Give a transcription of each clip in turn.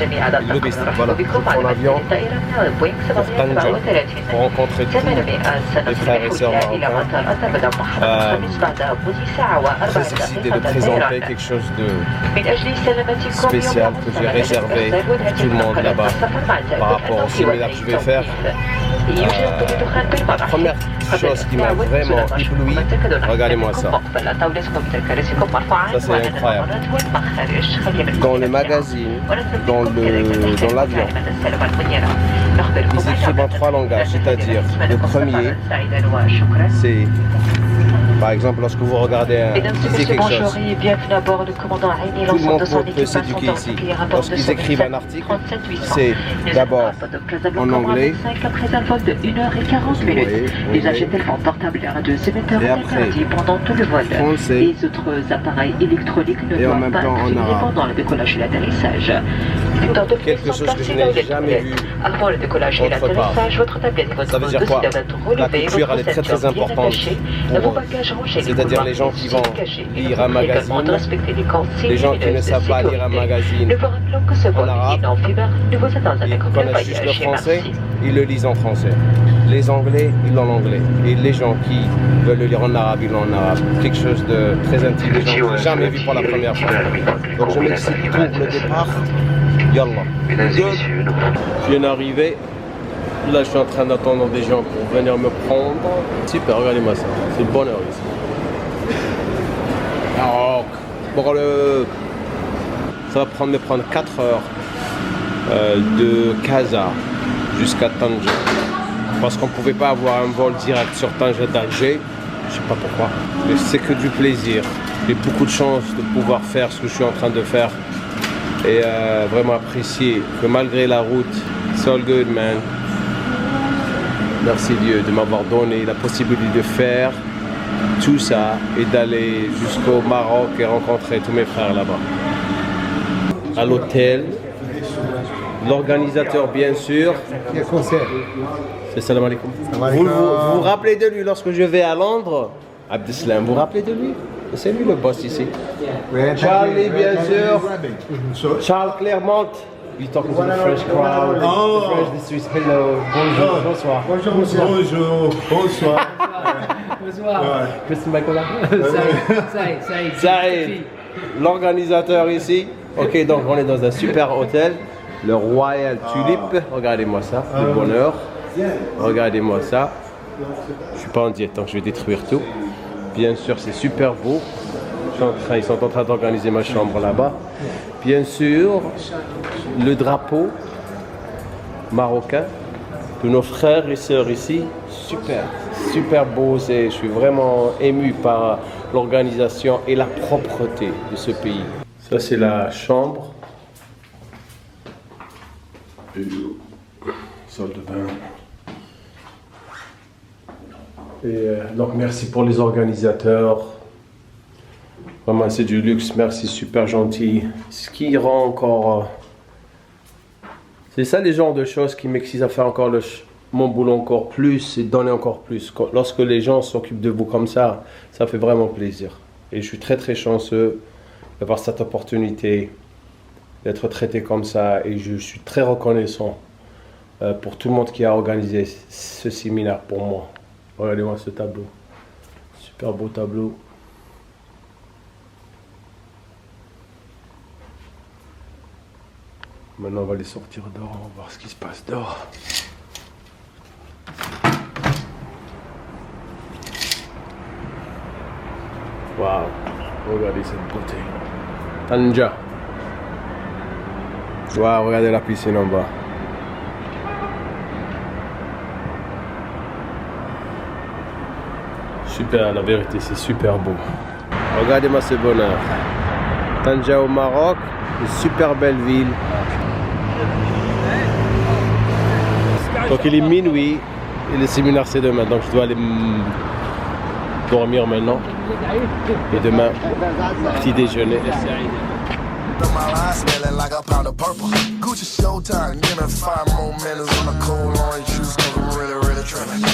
لبست voilà je prends l'avion pour Tanja pour rencontrer tous les frères et sœurs marocains. J'ai décidé de présenter quelque chose de spécial que j'ai réservé pour tout le monde là-bas par rapport au séminaire que je vais faire. La première chose qui m'a vraiment ébloui, regardez-moi ça. Ça c'est incroyable. Dans les magazines, dans l'avion, ils écrivent en 3 langages, c'est-à-dire le premier, c'est par exemple lorsque vous regardez quelque chose, tout le monde peut s'éduquer ici. Lorsqu'ils écrivent un article, c'est d'abord en anglais, et après français, et en même temps en arabe. Quelque chose que je n'ai jamais vu autre part. Ça veut dire quoi? La culture elle est très très importante pour eux. C'est-à-dire les gens qui vont lire un magazine, les gens qui ne savent pas lire un magazine en arabe, ils connaissent juste le français, ils le lisent en français. Les anglais, ils l'ont en anglais. Et les gens qui veulent le lire en arabe, ils l'ont en arabe. Quelque chose de très intelligent que je n'ai jamais vu pour la première fois. Donc je m'excite pour le départ. Yallah. Je viens d'arriver. Là, je suis en train d'attendre des gens pour venir me prendre. Super, regardez-moi ça. C'est le bonheur ici. Alors, ça va me prendre 4 heures de Casa jusqu'à Tanger. Parce qu'on ne pouvait pas avoir un vol direct sur Tanger d'Alger. Je ne sais pas pourquoi. Mais c'est que du plaisir. J'ai beaucoup de chance de pouvoir faire ce que je suis en train de faire. Et vraiment apprécier que malgré la route, it's all good, man. Merci Dieu de m'avoir donné la possibilité de faire tout ça et d'aller jusqu'au Maroc et rencontrer tous mes frères là-bas. À l'hôtel, l'organisateur bien sûr. C'est salam alaikum. Vous vous rappelez de lui lorsque je vais à Londres? Abdeslam, vous vous rappelez de lui? C'est lui le boss ici. Charlie bien sûr. Charles Clermont. He's talking to the French crowd, the French, the Swiss. Hello, bonjour, bonsoir. Bonjour, bonjour, bonsoir. Bonsoir. Christine Bacola. Saïd. L'organisateur ici. Ok, donc on est dans un super hôtel, le Royal Tulip. Regardez-moi ça, le bonheur. Regardez-moi ça. Je suis pas en diète, donc je vais détruire tout. Bien sûr, c'est super beau. Ils sont en train d'organiser ma chambre là-bas. Bien sûr, le drapeau marocain de nos frères et sœurs ici, super beau. Je suis vraiment ému par l'organisation et la propreté de ce pays. Ça c'est la chambre, salle de bain. Et donc merci pour les organisateurs. Vraiment c'est du luxe, merci, super gentil. Ce qui rend encore... c'est ça les genres de choses qui m'excitent à faire encore mon boulot encore plus et donner encore plus. Lorsque les gens s'occupent de vous comme ça, ça fait vraiment plaisir. Et je suis très très chanceux d'avoir cette opportunité d'être traité comme ça. Et je suis très reconnaissant pour tout le monde qui a organisé ce séminaire pour moi. Regardez-moi ce tableau. Super beau tableau. Maintenant, on va les sortir dehors, on va voir ce qui se passe dehors. Waouh, regardez cette beauté. Tanja. Waouh, regardez la piscine en bas. Super, la vérité, c'est super beau. Regardez-moi ce bonheur. Tanja au Maroc, une super belle ville. Donc il est minuit et le séminaire c'est demain, donc je dois aller dormir maintenant. Et demain, petit déjeuner.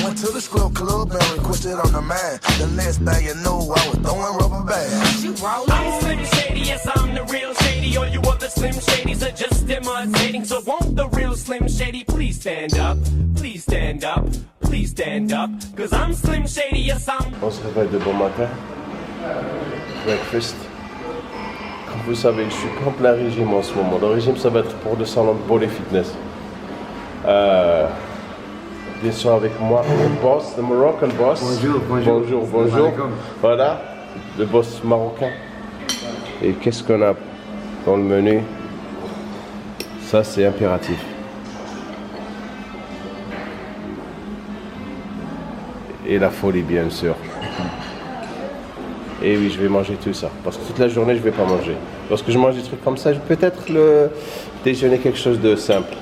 Went to the strip club and requested on the man. The next thing you know, I was throwing rubber bands. You rollin'? I'm Slim Shady, yes, I'm the real Shady. Shady. All you other Slim Shadys are just imitating. So won't the real Slim Shady please stand up? Please stand up. Please stand up. Cause I'm Slim Shady, yes I'm... On se réveille de bon matin. Breakfast. Comme vous savez, je suis en plein régime en ce moment. Le régime, ça va être pour le salon de body fitness. Bien sûr, avec moi, le boss, le Moroccan boss. Bonjour. Voilà, le boss marocain. Et qu'est-ce qu'on a dans le menu? Ça, c'est impératif. Et la folie, bien sûr. Et oui, je vais manger tout ça. Parce que toute la journée, je ne vais pas manger. Lorsque je mange des trucs comme ça, je vais peut-être le déjeuner quelque chose de simple.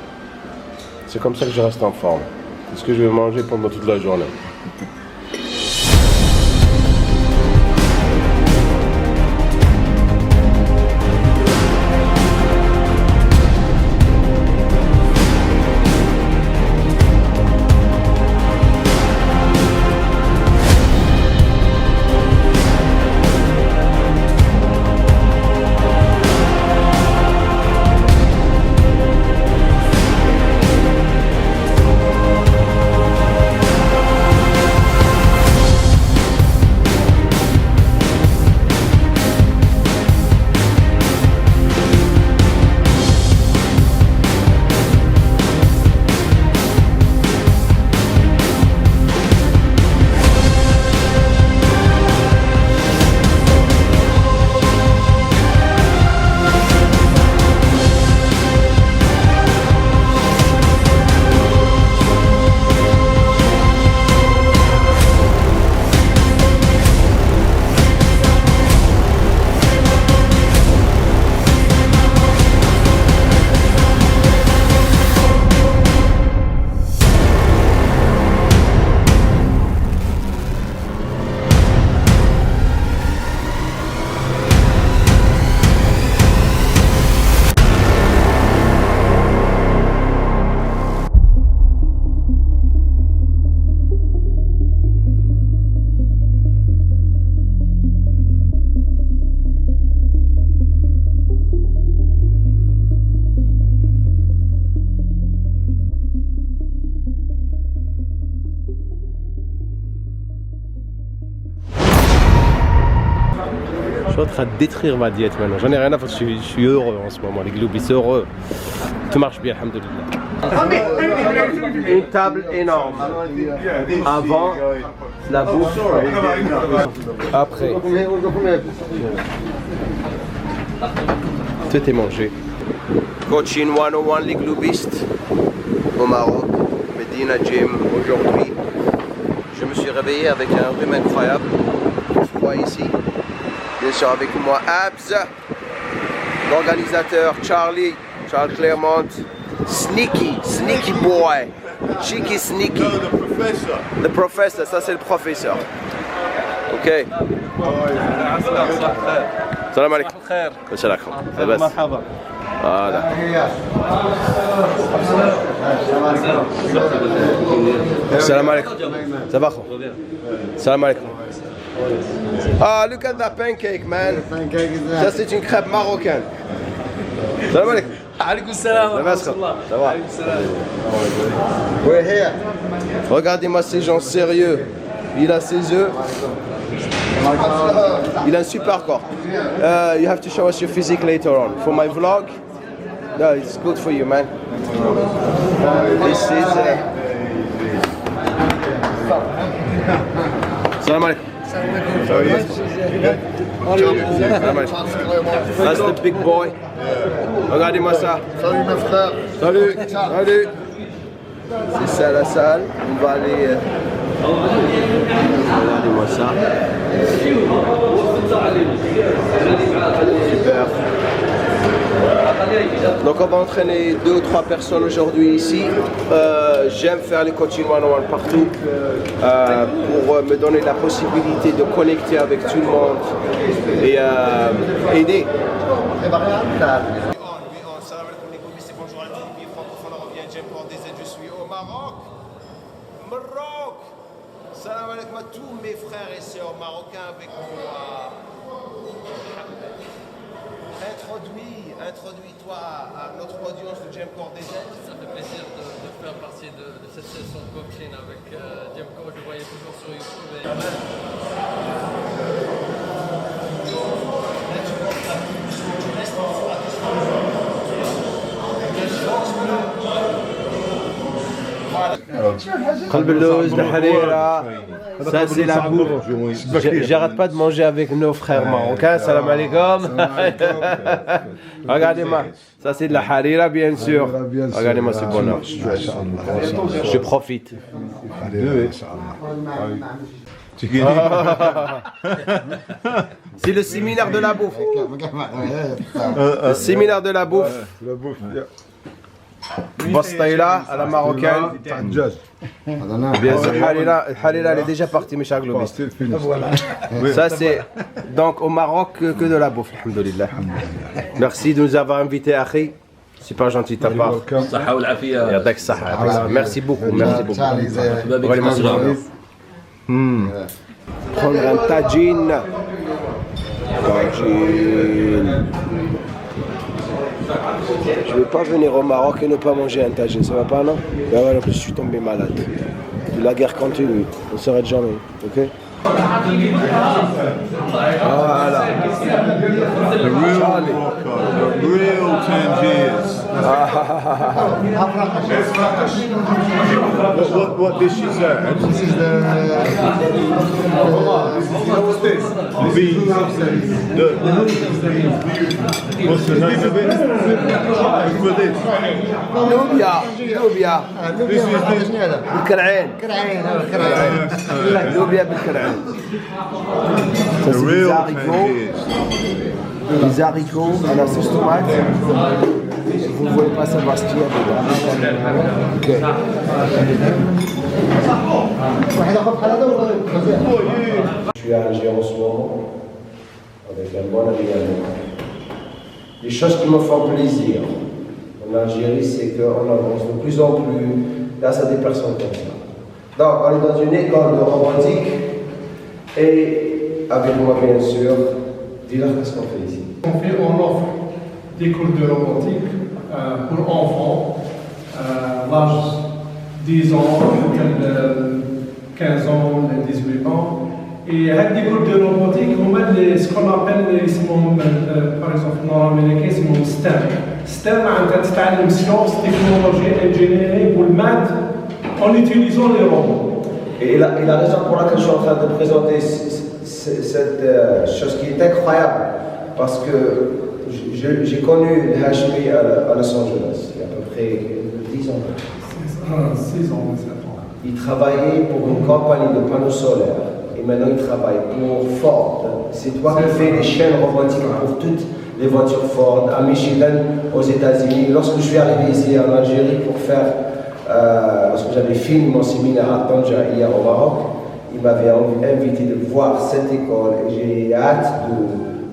C'est comme ça que je reste en forme. C'est ce que je vais manger pendant toute la journée. Je suis en train de détruire ma diète maintenant. J'en ai rien à foutre, je suis heureux en ce moment. Les globis, c'est heureux. Tout marche bien, alhamdoulilah. Une table énorme. Avant, la bouffe. Après. Tout est mangé. Coaching 101, les globistes au Maroc. Medina Gym aujourd'hui. Je me suis réveillé avec un rhume incroyable. Froid ici. Bien sûr avec moi Abs, l'organisateur Charles Clermont, Sneaky boy, Cheeky Sneaky, le professeur, ça c'est le professeur. Ok. Salam alaikum. Salam alaikum. Voilà. Salam alaikum. Ça va? Salam alaikum. Ah, look at that pancake, man. Ça, c'est une crêpe marocaine. Salam alaikum. Alaikum salam. Ça va? We're here. Regardez-moi ces gens sérieux. Il a ses œufs. Il a un super corps. You have to show us your physique later on. For my vlog, no, it's good for you, man. This is... Salam alaikum. That's the big boy. Regardez-moi ça. Salut mes frères. Salut. Salut. C'est ça la salle. On va aller... Regardez-moi ça. Super. Donc on va entraîner 2 ou 3 personnes aujourd'hui ici. J'aime faire les coaching 101 partout pour me donner la possibilité de connecter avec tout le monde et aider. Bonjour à tous les francophones, on revient James pour DZ, je suis au Maroc. Salam alaikum à tous mes frères et sœurs marocains avec moi. Introduis-toi à notre audience de Gemcore DZ. Ça fait plaisir de faire partie de cette session de coaching avec Gemcore. Je le voyais toujours sur YouTube. قلب اللوز الحريرة. Ça c'est la bouffe. J'arrête pas de manger avec nos frères marocains. Salam alaikum. Regardez-moi. Ça c'est de la harira bien sûr. Regardez-moi ce bonheur. Je profite. C'est le séminaire de la bouffe. Le séminaire de la bouffe. Bastaïla à la marocaine. Bien sûr, Harira elle est déjà partie, mes chers globistes. Ça c'est donc au Maroc que de la bouffe, alhamdoulilah. Merci de nous avoir invités, Akhi. C'est pas gentil de ta part. Merci beaucoup, merci beaucoup. Prendre un tagine. Je ne vais pas venir au Maroc et ne pas manger un tagine, ça va pas non? Ben voilà, je suis tombé malade. La guerre continue, on ne s'arrête jamais, ok? Voilà. The real Tangiers. What dish is that? This is the Beans. What's the name of it? For this. لوبيا This is بالكرعين لوبيا بالكرعين. the real Tangiers. Les haricots à la sauce tomate. Vous ne voulez pas savoir ce qu'il y a dedans. Okay. Je suis à Alger en ce moment avec un bon ami à moi. Les choses qui me font plaisir en Algérie, c'est qu'on avance de plus en plus grâce à des personnes comme ça. Donc, on est dans une école de robotique et avec moi, bien sûr, dis-leur qu'est-ce qu'on fait ici. On offre des cours de robotique pour enfants, l'âge 10 ans, 15 ans, 18 ans. Et des cours de robotique, on met ce qu'on appelle, par exemple, dans l'américain, c'est mon STEM. STEM, c'est une science, technologie, ingénierie ou le maths en utilisant les robots. Et la raison pour laquelle je suis en train de présenter cette chose qui est incroyable, parce que j'ai connu Hashmi à Los Angeles, il y a à peu près 10 ans. 6 ans, 7 ans. Il travaillait pour une compagnie de panneaux solaires et maintenant il travaille pour Ford. C'est toi qui fais les chaînes robotiques pour toutes les voitures Ford à Michigan, aux États-Unis. Lorsque je suis arrivé ici en Algérie pour faire, lorsque j'avais fini mon séminaire à Tanja hier au Maroc, il m'avait invité de voir cette école et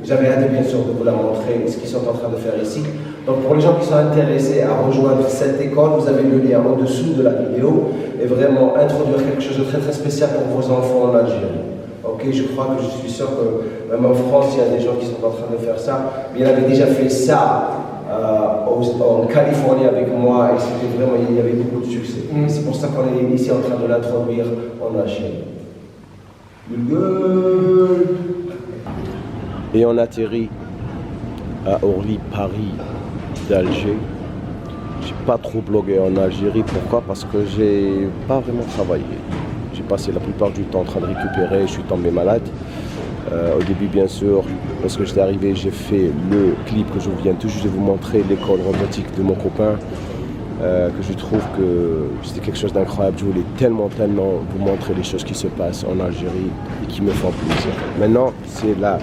j'avais hâte bien sûr de vous la montrer, ce qu'ils sont en train de faire ici. Donc pour les gens qui sont intéressés à rejoindre cette école, vous avez le lien en dessous de la vidéo et vraiment introduire quelque chose de très très spécial pour vos enfants en Algérie. Ok, je crois que je suis sûr que même en France, il y a des gens qui sont en train de faire ça. Mais il avait déjà fait ça en Californie avec moi et c'était vraiment, il y avait beaucoup de succès. C'est pour ça qu'on est ici en train de l'introduire en Algérie. Et on atterrit à Orly, Paris, d'Alger. J'ai pas trop blogué en Algérie. Pourquoi? Parce que j'ai pas vraiment travaillé. J'ai passé la plupart du temps en train de récupérer. Je suis tombé malade. Au début, bien sûr, lorsque j'étais arrivé, j'ai fait le clip que je viens tout juste de vous montrer, l'école robotique de mon copain. Que je trouve que c'était quelque chose d'incroyable. Je voulais tellement vous montrer les choses qui se passent en Algérie et qui me font plaisir. Maintenant, c'est là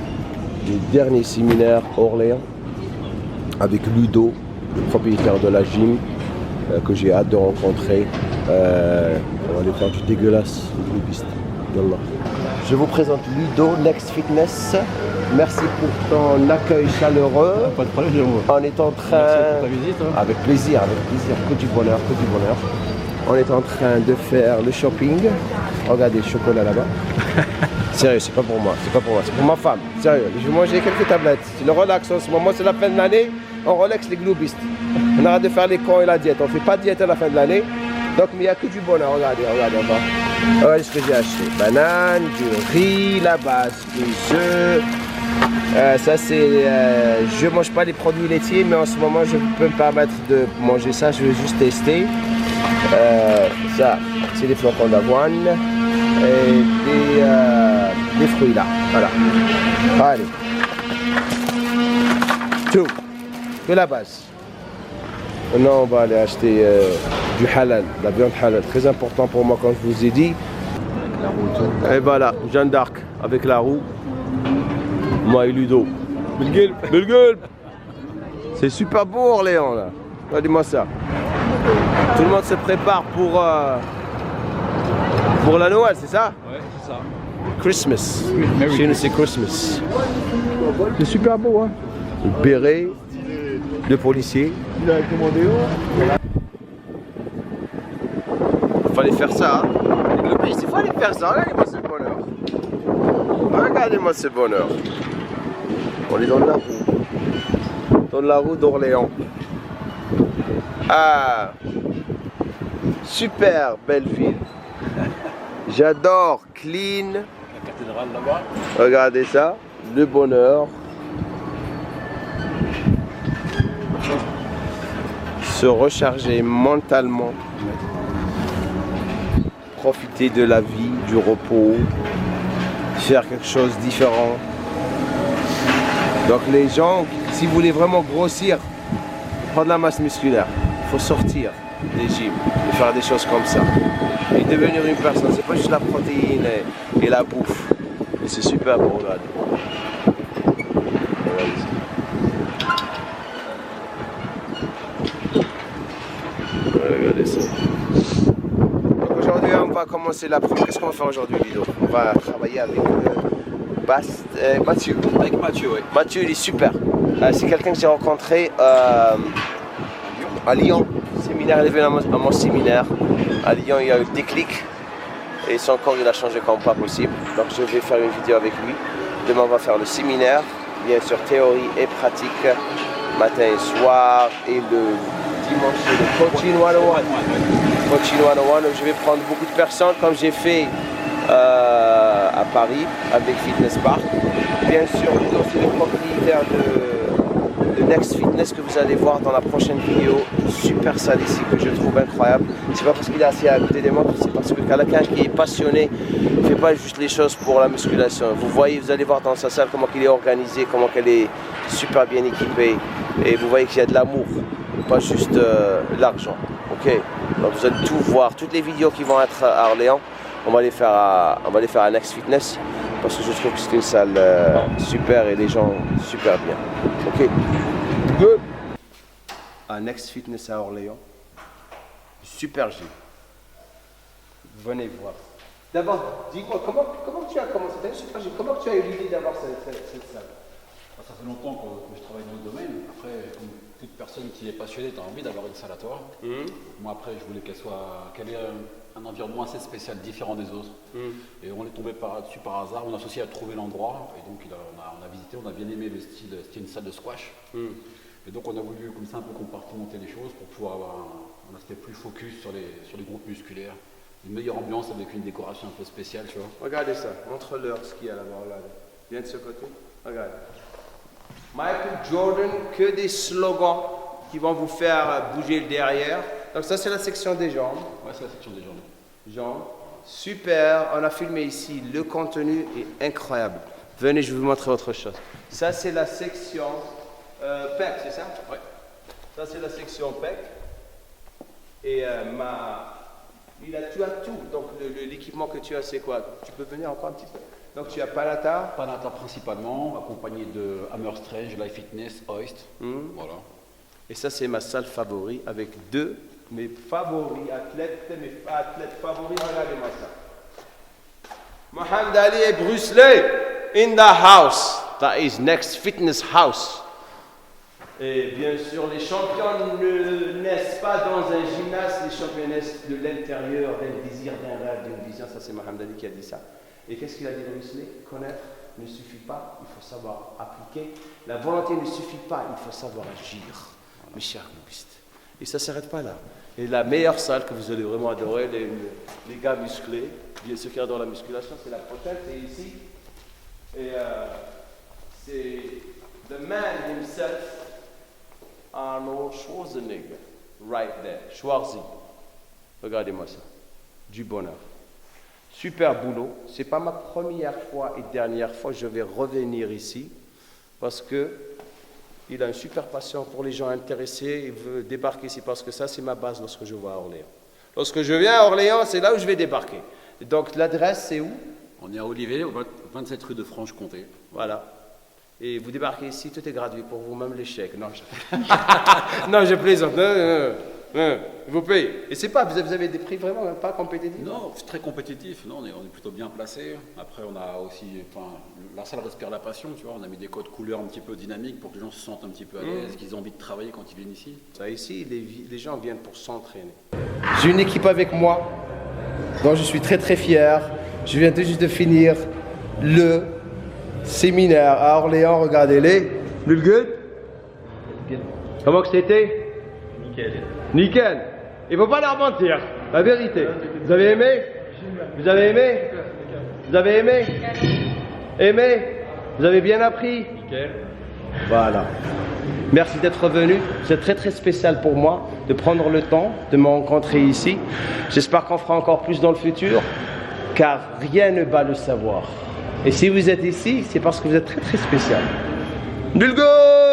le dernier séminaire Orléans avec Ludo, le propriétaire de la gym, que j'ai hâte de rencontrer. On va aller faire du dégueulasse, le piste. Je vous présente Ludo, Next Fitness. Merci pour ton accueil chaleureux. Pas de problème, Jérôme. On est en train... Merci pour ta visite. Hein. Avec plaisir, que du bonheur. On est en train de faire le shopping. Regardez le chocolat là-bas. Sérieux, c'est pas pour moi, c'est pour ma femme. Sérieux, je vais manger quelques tablettes. C'est le relax en ce moment, c'est la fin de l'année, on relaxe les globistes. On arrête de faire les cons et la diète, on fait pas de diète à la fin de l'année. Donc mais il n'y a que du bonheur, regardez, on va. Regardez ce que j'ai acheté. Banane, du riz, la base, des œufs. Ça c'est, je mange pas les produits laitiers, mais en ce moment je peux me permettre de manger ça, je vais juste tester. Ça, c'est des flocons d'avoine et des fruits là, voilà. Allez, tout, que la base. Maintenant on va aller acheter du halal, la viande halal, très important pour moi comme je vous ai dit. Et voilà, Jeanne d'Arc avec la roue. Moi et Ludo. Bilgulb. C'est super beau Orléans là. Regardez-moi ça. Tout le monde se prépare pour la Noël, c'est ça? Ouais, c'est ça. Christmas. Chez nous c'est Christmas. C'est super beau hein. Le béret, le policier. Il a commandé il fallait faire ça. Hein. Il fallait faire ça. Regardez-moi ce bonheur. Regardez-moi ce bonheur. On est dans la roue. Dans la roue d'Orléans. Ah, super belle ville. J'adore, clean. La cathédrale là-bas. Regardez ça, le bonheur. Se recharger mentalement. Profiter de la vie, du repos. Faire quelque chose de différent. Donc les gens, si vous voulez vraiment grossir, prendre la masse musculaire, il faut sortir des gyms et faire des choses comme ça. Et devenir une personne, c'est pas juste la protéine et la bouffe. Et c'est super beau, regardez. Regardez ça. Donc aujourd'hui, on va commencer la première. Qu'est-ce qu'on va faire aujourd'hui, Lido? On va travailler avec Mathieu. Avec Mathieu, oui. Mathieu, il est super. C'est quelqu'un que j'ai rencontré à Lyon. Séminaire, il est venu à mon séminaire. À Lyon, il y a eu le déclic. Et son corps, il a changé comme pas possible. Donc, je vais faire une vidéo avec lui. Demain, on va faire le séminaire. Bien sûr, théorie et pratique. Matin et soir. Et le dimanche, c'est le Coaching 101. Coaching 101. Donc, je vais prendre beaucoup de personnes, comme j'ai fait à Paris avec Fitness Park. Bien sûr, lui aussi le propriétaire de Next Fitness que vous allez voir dans la prochaine vidéo. Super salle ici que je trouve incroyable. C'est pas parce qu'il est assis à côté des moi, c'est parce que quelqu'un qui est passionné ne fait pas juste les choses pour la musculation. Vous voyez, vous allez voir dans sa salle comment il est organisé, comment elle est super bien équipée. Et vous voyez qu'il y a de l'amour, pas juste l'argent. Ok, donc vous allez tout voir, toutes les vidéos qui vont être à Orléans. On va les faire à Next Fitness parce que je trouve que c'est une salle super et les gens super bien. Ok. Good. À Next Fitness à Orléans. Super gym. Venez voir. D'abord, dis-moi, comment tu as commencé? T'as une super gym. Comment tu as eu l'idée d'avoir cette salle? Ça fait longtemps que je travaille dans le domaine. Après, comme toute personne qui est passionnée, tu as envie d'avoir une salle à toi. Moi, après, je voulais qu'elle ait un environnement assez spécial, différent des autres. Et on est tombé dessus par hasard. On a associé à trouver l'endroit. Et donc, on a visité, on a bien aimé le style. C'était une salle de squash. Et donc, on a voulu comme ça un peu compartimenter les choses pour pouvoir avoir un aspect plus focus sur les groupes musculaires. Une meilleure ambiance avec une décoration un peu spéciale, tu vois. Regardez ça. Montre-leur ce qu'il y a là-bas. Là. Viens de ce côté. Regarde. Michael Jordan, que des slogans qui vont vous faire bouger le derrière. Donc ça c'est la section des jambes. Ouais, c'est la section des jambes. Jambes. Super, on a filmé ici. Le contenu est incroyable. Venez, je vais vous montrer autre chose. Ça c'est la section pec, c'est ça? Ouais. Ça c'est la section pec. Et tu as tout. Donc l'équipement que tu as c'est quoi? Tu peux venir encore un petit peu? Donc tu as Panata. Panata principalement, accompagné de Hammer Strange, Life Fitness, Hoist. Voilà. Et ça c'est ma salle favorite avec deux mes favoris athlètes, favoris, regardez-moi ça. Mohamed Ali et Bruce Lee in the house. That is Next Fitness House. Et bien sûr les champions ne naissent pas dans un gymnase, les championnesses de l'intérieur, d'un désir, d'un rêve, d'une vision. Ça, c'est Mohamed Ali qui a dit ça. Et qu'est-ce qu'il a dit le musulman? Connaître ne suffit pas, il faut savoir appliquer. La volonté ne suffit pas, il faut savoir agir, mes chers globistes. Et ça ne s'arrête pas là. Et la meilleure salle que vous allez vraiment adorer, les gars musclés, bien ceux qui adorent la musculation, c'est la prochaine, c'est ici. Et c'est the man himself, Arnold Schwarzenegger, right there, Schwarzy. Regardez-moi ça, du bonheur. Super boulot, c'est pas ma première fois et dernière fois que je vais revenir ici, parce que il a une super passion pour les gens intéressés, il veut débarquer ici, parce que ça c'est ma base lorsque je vais à Orléans. Lorsque je viens à Orléans, c'est là où je vais débarquer. Donc l'adresse c'est où? On est à Olivet, au 27 rue de Franche-Comté. Voilà. Et vous débarquez ici, tout est gratuit pour vous, même les chèques. Non, non, je plaisante. Vous payez. Et c'est pas, vous avez des prix vraiment pas compétitifs? Non, c'est très compétitif. Non, on est plutôt bien placé. Après, on a aussi, enfin, la salle respire la passion, tu vois. On a mis des codes couleurs un petit peu dynamiques pour que les gens se sentent un petit peu à l'aise, qu'ils aient envie de travailler quand ils viennent ici. Ça, ici, les gens viennent pour s'entraîner. J'ai une équipe avec moi, dont je suis très très fier. Je viens tout juste de finir le séminaire à Orléans. Regardez-les. Good? Comment que c'était? Nickel. Nickel. Il ne faut pas leur mentir, la vérité. Vous avez aimé? Vous avez aimé? Vous avez aimé? Aimé? Vous avez bien appris? Nickel. Voilà. Merci d'être venu. C'est très très spécial pour moi de prendre le temps de me rencontrer ici. J'espère qu'on fera encore plus dans le futur, car rien ne bat le savoir. Et si vous êtes ici, c'est parce que vous êtes très très spécial. Dulgo!